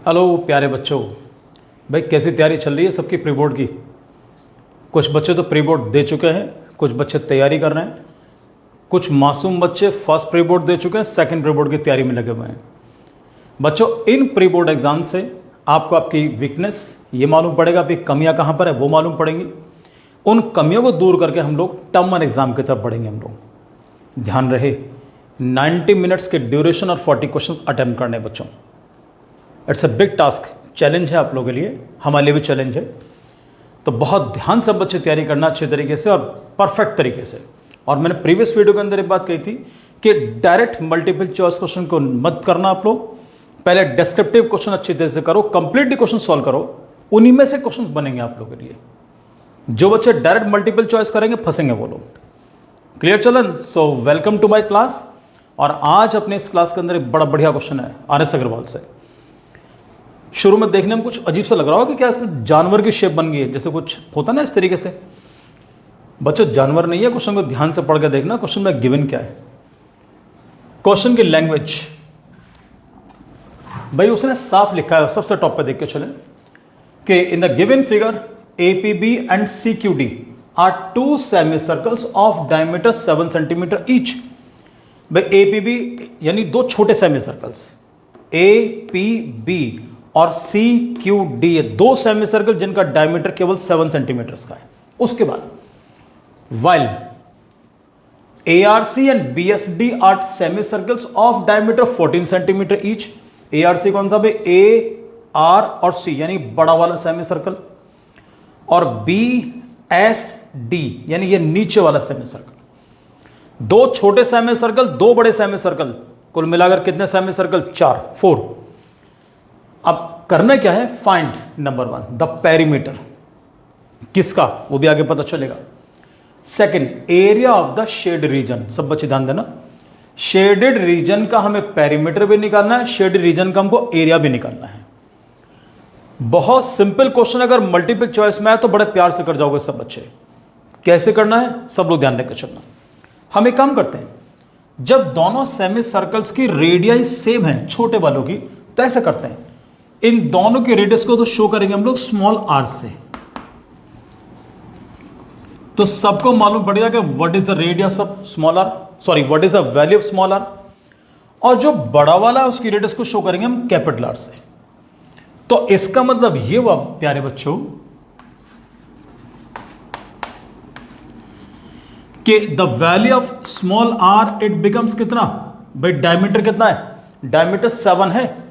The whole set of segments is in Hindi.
हेलो प्यारे बच्चों, भाई कैसी तैयारी चल रही है सबकी प्री बोर्ड की। कुछ बच्चे तो प्री बोर्ड दे चुके हैं, कुछ बच्चे तैयारी कर रहे हैं, कुछ मासूम बच्चे फर्स्ट प्री बोर्ड दे चुके हैं, सेकंड प्री बोर्ड की तैयारी में लगे हुए हैं। बच्चों, इन प्री बोर्ड एग्ज़ाम से आपको आपकी वीकनेस ये मालूम पड़ेगा, आपकी कमियां कहाँ पर है वो मालूम पड़ेंगी। उन कमियों को दूर करके हम लोग टर्म वन एग्ज़ाम की तरफ बढ़ेंगे। हम लोग ध्यान रहे 90 मिनट्स के ड्यूरेशन और 40 क्वेश्चन अटैम्प्ट करने बच्चों। It's a big task, challenge है आप लोगों के लिए, हमारे लिए भी चैलेंज है। तो बहुत ध्यान से बच्चे तैयारी करना अच्छे तरीके से और परफेक्ट तरीके से। और मैंने प्रीवियस वीडियो के अंदर एक बात कही थी कि डायरेक्ट मल्टीपल चॉइस क्वेश्चन को मत करना आप लोग, पहले डिस्क्रिप्टिव क्वेश्चन अच्छी तरह से करो, कंप्लीटली क्वेश्चन सॉल्व करो, उन्हीं में से क्वेश्चन बनेंगे आप लोगों के लिए। जो बच्चे डायरेक्ट मल्टीपल चॉइस करेंगे फंसेंगे वो लोग। क्लियर चलन? So welcome to my class. और आज अपने इस क्लास के अंदर एक बड़ा बढ़िया क्वेश्चन है आर.एस. अग्रवाल से। शुरू में देखने में कुछ अजीब सा लग रहा होगा कि क्या जानवर की शेप बन गई है, जैसे कुछ होता ना इस तरीके से। बच्चों, जानवर नहीं है, क्वेश्चन को ध्यान से पढ़ के देखना। क्वेश्चन में गिवन क्या है, क्वेश्चन की लैंग्वेज भाई उसने साफ लिखा है। सबसे टॉप पे देख के चलें कि in the given figure APB and CQD are two semi circles of diameter 7 centimetre each. भाई APB यानी दो छोटे सेमी सर्कल्स, APB और CQD, ये दो सेमी सर्कल जिनका डायमीटर केवल 7 सेंटीमीटर का है। उसके बाद while ARC and BSD are semi circles of diameter 14 centimetre each. ARC कौन सा भाई? AR और C यानी बड़ा वाला सेमी सर्कल, और BSD यानी ये नीचे वाला सेमी सर्कल। दो छोटे सेमी सर्कल, दो बड़े सेमी सर्कल, कुल मिलाकर कितने सेमी सर्कल? 4। अब करना क्या है? Find number 1 the perimeter. किसका? वो भी आगे पता चलेगा। Second, area of the shade region. सब बच्चे ध्यान देना, शेडेड रीजन का हमें पेरीमीटर भी निकालना है, शेडेड रीजन का हमको एरिया भी निकालना है। बहुत सिंपल क्वेश्चन, अगर मल्टीपल चॉइस में आए तो बड़े प्यार से कर जाओगे सब बच्चे। कैसे करना है सब लोग ध्यान देकर चलना। हम एक काम करते हैं, जब दोनों सेमी सर्कल्स की रेडियस सेम है छोटे वालों की, तो ऐसा करते हैं, इन दोनों की रेडियस को तो शो करेंगे हम लोग स्मॉल r से। तो सबको मालूम पड़ जाएगा what is the radius of small r, sorry what is the value of small r। और जो बड़ा वाला है उसकी रेडियस को शो करेंगे हम कैपिटल R से। तो इसका मतलब ये हुआ प्यारे बच्चों कि the value of small r it becomes कितना? भाई डायमीटर कितना है? डायमीटर 7 है।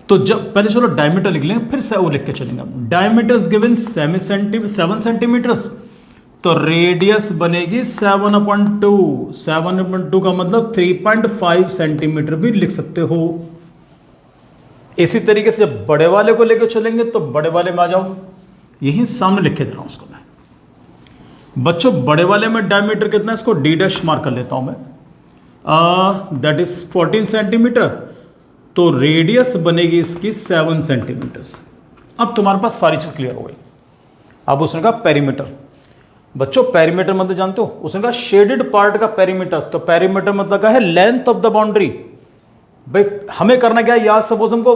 तो जब पहले चलो डायमीटर लिख लें, फिर से वो लिख के चलेंगे। डायमीटर इज गिवन 7 सेंटीमीटर, तो रेडियस बनेगी 7/2। 7/2 का मतलब 3.5 सेंटीमीटर भी लिख सकते हो। इसी तरीके से जब बड़े वाले को लेकर चलेंगे तो बड़े वाले में आ जाओ, यही सामने लिख के दे रहा हूं उसको मैं। बच्चों, बड़े वाले में डायमीटर कितना है? इसको D' मार्क कर लेता हूं मैं, दैट इज 14 सेंटीमीटर। तो रेडियस बनेगी इसकी 7 सेंटीमीटर। अब तुम्हारे पास सारी चीज क्लियर हो गई। अब उसने कहा पेरीमीटर। बच्चों, पेरीमीटर मतलब जानते हो? उसने कहा शेडेड पार्ट का पेरीमीटर। तो पेरीमीटर मतलब क्या है? Length of the boundary. भाई हमें करना क्या है? यार सपोज हमको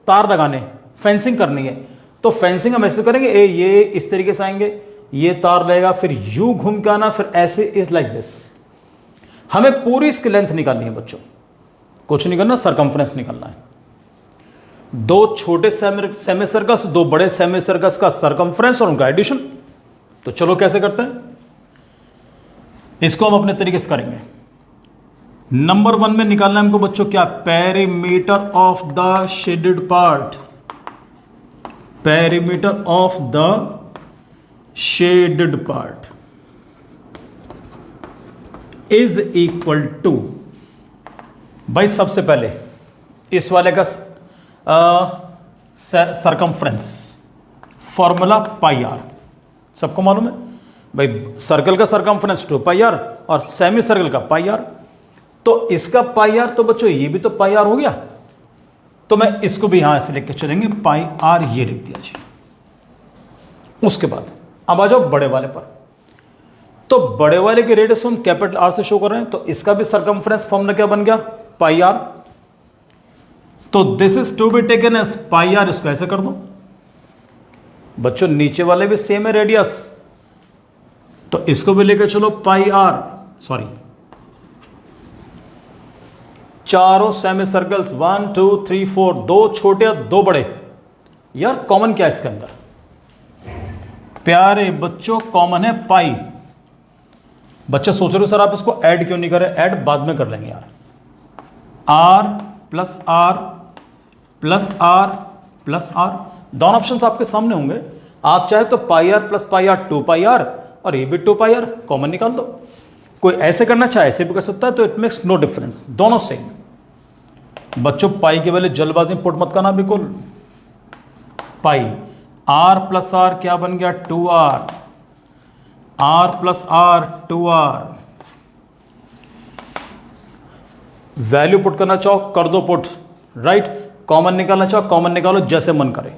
तार लगाने, फेंसिंग करनी है, तो फेंसिंग हम ऐसे करेंगे, ये इस तरीके से आएंगे, ये तार लगेगा, फिर यू घूम के आना, फिर ऐसे इज लाइक दिस। हमें पूरी इसकी लेंथ निकालनी है बच्चों, कुछ नहीं करना, सरकमफ्रेंस निकालना है। दो छोटे सेमी सर्कस, दो बड़े सेमी सर्कस का सरकमफ्रेंस और उनका एडिशन। तो चलो कैसे करते हैं इसको? हम अपने तरीके से करेंगे। नंबर 1 में निकालना है हमको बच्चों क्या? Perimeter of the shaded part. Perimeter of the shaded part is equal to, भाई सबसे पहले इस वाले का सरकमफ्रेंस, फॉर्मूला πr। सबको मालूम है भाई, सर्कल का सरकमफ्रेंस 2πr और सेमी सर्कल का πr। तो इसका πr, तो बच्चों ये भी तो πr हो गया। तो मैं इसको भी यहां ऐसे लिख के चलेंगे, πr ये लिख दिया जी। उसके बाद अब आ जाओ बड़े वाले पर। तो बड़े वाले की रेडियस हम कैपिटल R से शो कर रहे हैं, तो इसका भी सरकमफ्रेंस फॉर्मूला क्या बन गया? πr। तो this is to be taken as pi r, इसको ऐसे कर दो बच्चों, नीचे वाले भी सेम है रेडियस, तो इसको भी लेकर चलो पाई आर, सॉरी चारों सेमी सर्कल्स 1 2 3 4, दो छोटे और दो बड़े। यार कॉमन क्या है इसके अंदर? प्यारे बच्चों कॉमन है पाई। बच्चे सोच रहे हो सर आप इसको ऐड क्यों नहीं करें? ऐड बाद में कर लेंगे यार। R plus r plus r plus r, दोनों ऑप्शंस आपके सामने होंगे। आप चाहे तो pi r plus pi r 2 pi r, और ये भी 2 पाई आर, कॉमन निकाल दो। कोई ऐसे करना चाहे ऐसे भी कर सकता है, तो इट मेक्स नो डिफरेंस, दोनों सेम। बच्चों पाई के पहले जल्दबाजी पुट मत करना बिल्कुल। पाई आर प्लस आर क्या बन गया? 2r, r plus r 2r। Value put करना चाहो कर दो पुट, राइट। कॉमन निकालना चाहो कॉमन निकालो, जैसे मन करे।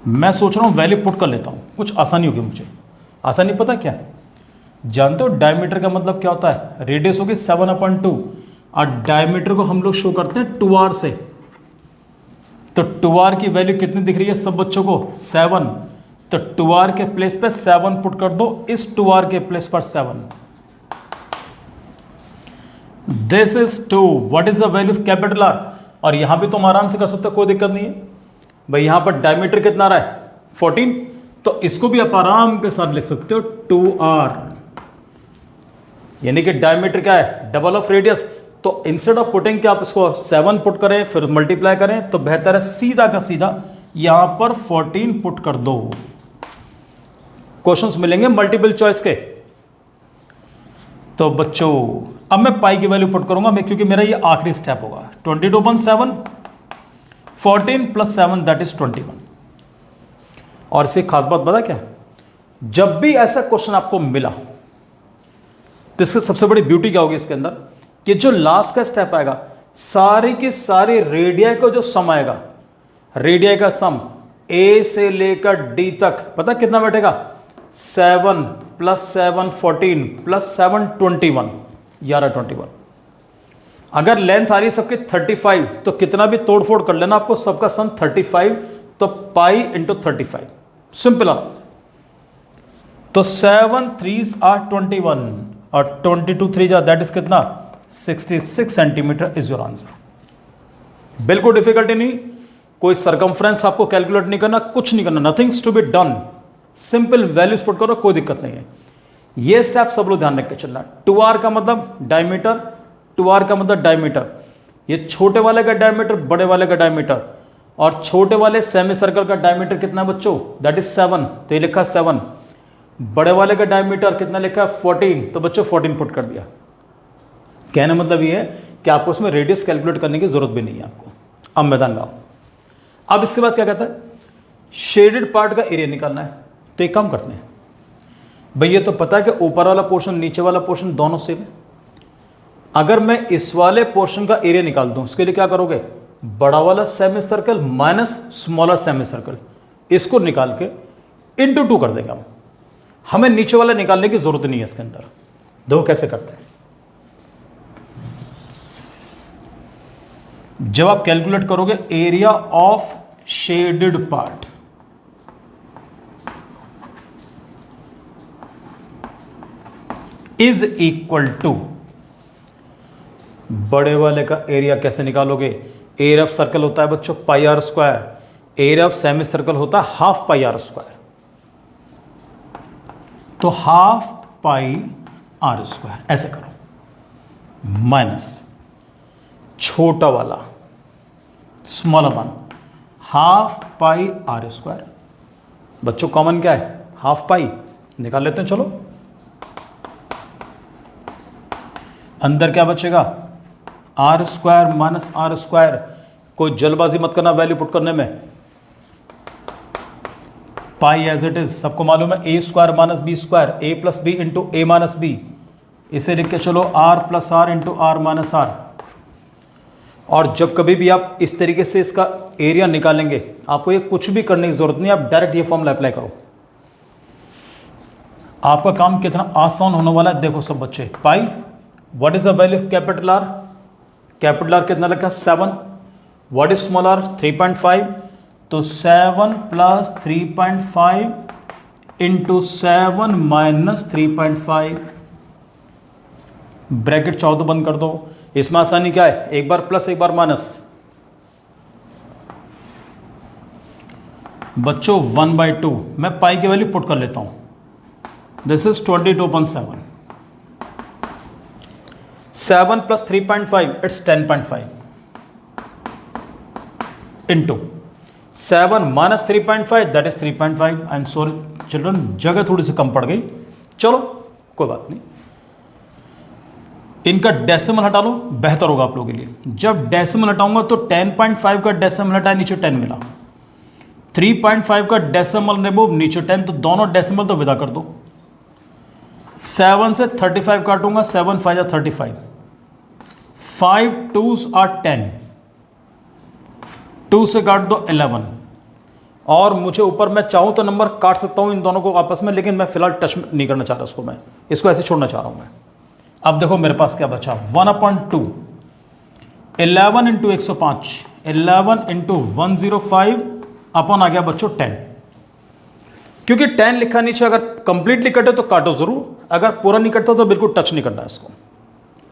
मैं सोच रहा हूं वैल्यू पुट कर लेता हूं, कुछ आसानी होगी मुझे। आसानी पता क्या? जानते हो डायमीटर का मतलब क्या होता है? रेडियस होगी 7/2, और डायमीटर को हम लोग शो करते हैं 2r से। तो 2r की वैल्यू कितनी दिख रही है सब बच्चों को? 7। तो 2r के प्लेस पे 7 पुट कर दो, इस 2r के प्लेस पर 7। This is 2। What is the value of capital are? और यहां भी तुम आराम से कर सकते हो, कोई दिक्कत नहीं है भाई। यहां पर डायमीटर कितना आ रहा है? 14, तो इसको भी आप आराम के साथ लिख सकते हो 2r, यानी कि डायमीटर क्या है? Double of radius. तो इंस्टेड ऑफ पुटिंग कि आप इसको 7 पुट करें फिर मल्टीप्लाई करें, तो बेहतर है सीधा का सीधा यहां पर 14 पुट कर दो। क्वेश्चंस मिलेंगे मल्टीपल चॉइस के। तो बच्चों अब मैं पाई की वैल्यू पुट करूंगा मैं, क्योंकि मेरा ये आखिरी स्टेप होगा। 22/7, 14 प्लस 7 दैट इज 21। और इसे खास बात पता क्या? जब भी ऐसा क्वेश्चन आपको मिला तो इसकी सबसे बड़ी ब्यूटी क्या होगी इसके अंदर, कि जो लास्ट का स्टेप आएगा सारी की सारी रेडियाई का जो सम आएगा, रेडियाई का सम ए से लेकर डी तक, पता कितना बैठेगा? 7 प्लस 7 14 प्लस 7 21, 21। अगर लेंथ आ रही है सबकी 35, तो कितना भी तोड़फोड़ कर लेना, आपको सबका सम 35, तो पाई इंटू 35, सिंपल आंसर। तो 7 3s are 21 और 22 3 जा दैट इज कितना? 66 सेंटीमीटर इज योर आंसर। बिल्कुल डिफिकल्टी नहीं, कोई सरकमफ्रेंस आपको कैलकुलेट नहीं करना, कुछ नहीं करना, nothing's to be done. Simple values put करो, कोई दिक्कत नहीं है। ये स्टेप सब लोग ध्यान रख के चलना। 2r का मतलब डायमीटर, 2r का मतलब डायमीटर, ये छोटे वाले का डायमीटर, बड़े वाले का डायमीटर, और छोटे वाले सेमी सर्कल का डायमीटर कितना है बच्चों? दैट इज 7, तो ये लिखा 7। बड़े वाले का डायमीटर कितना लिखा है? 14, तो बच्चों 14 पुट कर दिया। कहने मतलब ये है कि आपको उसमें रेडियस कैलकुलेट करने की जरूरत भी नहीं है आपको। अब मैदान में आओ। अब इसके बाद क्या कहता है? शेडेड पार्ट का एरिया निकालना है। तो एक काम करते हैं भाई, ये तो पता है कि ऊपर वाला पोर्शन नीचे वाला पोर्शन दोनों सेम है। अगर मैं इस वाले पोर्शन का एरिया निकाल दूं, उसके लिए क्या करोगे? बड़ा वाला semi circle minus smaller semi circle, इसको निकाल के इंटू 2 कर देंगे हम। हमें नीचे वाला निकालने की जरूरत नहीं है इसके अंदर। देखो कैसे करते हैं। जब आप कैलकुलेट करोगे area of shaded part, is equal to, बड़े वाले का एरिया कैसे निकालोगे? एरिया ऑफ सर्कल होता है बच्चों pi r square, area of semi circle होता है हाफ पाई आर स्क्वायर। तो हाफ पाई आर स्क्वायर ऐसे करो, माइनस छोटा वाला smaller one half pi r square. बच्चों कॉमन क्या है? हाफ पाई निकाल लेते हैं। चलो अंदर क्या बचेगा? R square minus r square. कोई जल्दबाजी मत करना वैल्यू पुट करने में। पाई एज इट इज सबको मालूम है, A square minus B square, A plus B into A minus B. इसे लिख के चलो R plus R into R minus R. और जब कभी भी आप इस तरीके से इसका एरिया निकालेंगे, आपको ये कुछ भी करने की जरूरत नहीं, आप डायरेक्ट ये फॉर्मूला अप्लाई करो। आपका काम कितना आसान होने वाला है देखो सब बच्चे। Pi, what is the value of capital r? Capital r कितना लगा 7, व्हाट इज स्मॉल आर 3.5, तो 7 प्लस 3.5 इंटू 7 माइनस 3.5, ब्रैकेट चाहो तो बंद कर दो। इसमें आसानी क्या है, एक बार प्लस एक बार माइनस। बच्चों 1/2 मैं पाई की वैल्यू पुट कर लेता हूं, this is 22.7, 7 plus 3.5 it's 10.5 into 7 minus 3.5 that is 3.5। I am sorry children, जगह थोड़ी सी कम पड़ गई, चलो कोई बात नहीं। इनका डेसिमल हटा लो, बेहतर होगा आप लोगों के लिए। जब डेसिमल हटाऊंगा तो 10.5 का डेसिमल हटाए, नीचे 10 मिला, 3.5 का डेसिमल रिमूव, नीचे 10, तो दोनों डेसिमल तो विदा कर दो। 7 से 35 काटूंगा, 7 5 35, 5 2s are 10, 2 से काट दो 11, और मुझे ऊपर मैं चाहूं तो नंबर काट सकता हूं इन दोनों को आपस में, लेकिन मैं फिलहाल टच नहीं करना चाह रहा इसको, मैं इसको ऐसे छोड़ना चाह रहा हूं मैं। अब देखो मेरे पास क्या बचा, 1/2, 11 इंटू 105, 11 इंटू 105 अपन आ गया बच्चों 10, क्योंकि 10 लिखा नीचे, अगर कंप्लीटली कटे तो काटो जरूर, अगर पूरा नहीं कटता तो बिल्कुल टच नहीं करना है इसको।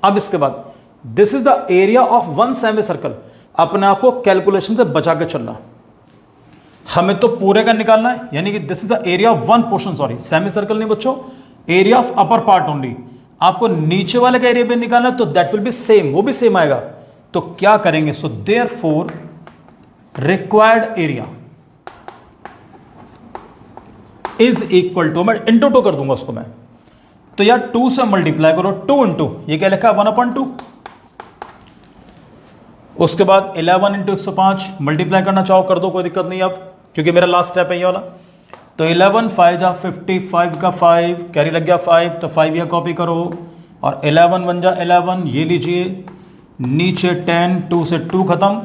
अब इसके बाद this is the area of one semi circle, अपने आप को कैलकुलेशन से बचा के चलना, हमें तो पूरे का निकालना है, यानी कि this is the area of one portion, sorry semi circle नहीं बच्चों, area of upper part only. आपको नीचे वाले का एरिया भी निकालना है, तो दैट विल बी सेम, वो भी सेम आएगा। तो क्या करेंगे, so therefore required area is equal to, मैं इंटू 2 कर दूंगा उसको मैं, तो यार 2 से मल्टीप्लाई करो, 2 इंटू ये क्या लिखा है 1/2, उसके बाद 11 इंटू 105 मल्टीप्लाई करना चाहो कर दो, कोई दिक्कत नहीं अब, क्योंकि मेरा लास्ट स्टेप है ये वाला। तो 11 5 जा 55 का 5 कैरी लग गया 5, तो 5 यह कॉपी करो, और 11 1 जा 11, ये लीजिए नीचे 10, 2 से 2 खत्म,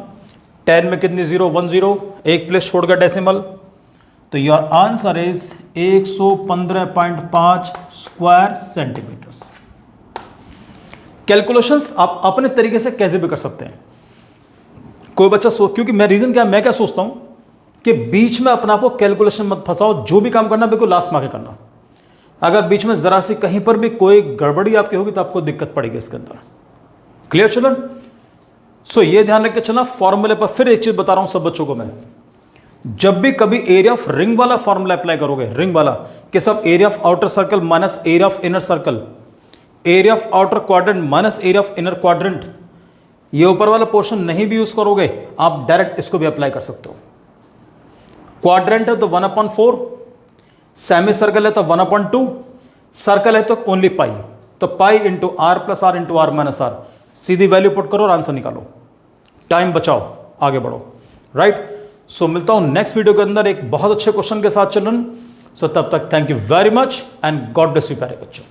10 में कितनी 0 1 0, एक प्लेस छोड़ गया डेसिमल, तो your answer is 115.5 square centimetres. Calculations आप अपने तरीके से कैसे भी कर सकते हैं, कोई बच्चा क्योंकि मैं रीजन क्या, मैं क्या सोचता हूं कि बीच में अपना को कैलकुलेशन मत फंसाओ, जो भी काम करना बिल्कुल लास्ट में आके करना। अगर बीच में जरा सी कहीं पर भी कोई गड़बड़ी आपकी होगी तो आपको दिक्कत पड़ेगी इसके अंदर। Clear children? सो ये ध्यान रख के चलना। फॉर्मूले पर फिर एक चीज बता रहा हूं सब बच्चों को मैं, जब भी कभी एरिया ऑफ रिंग वाला फॉर्मूला अप्लाई करोगे, रिंग वाला कि सब area of outer circle minus area of inner circle, area of outer quadrant minus area of inner quadrant, ये ऊपर वाला पोर्शन नहीं भी यूज करोगे, आप डायरेक्ट इसको भी अप्लाई कर सकते हो। क्वाड्रेंट है तो 1/4, सेमी सर्कल है तो 1/2, सर्कल है तो ओनली पाई, तो pi into R plus R into R minus R, सीधी वैल्यू पुट करो और आंसर निकालो, टाइम बचाओ, आगे बढ़ो। राइट? सो मिलता हूं नेक्स्ट वीडियो के अंदर एक बहुत अच्छे क्वेश्चन के साथ चिल्ड्रन। सो तब तक thank you very much and God bless you प्यारे बच्चों।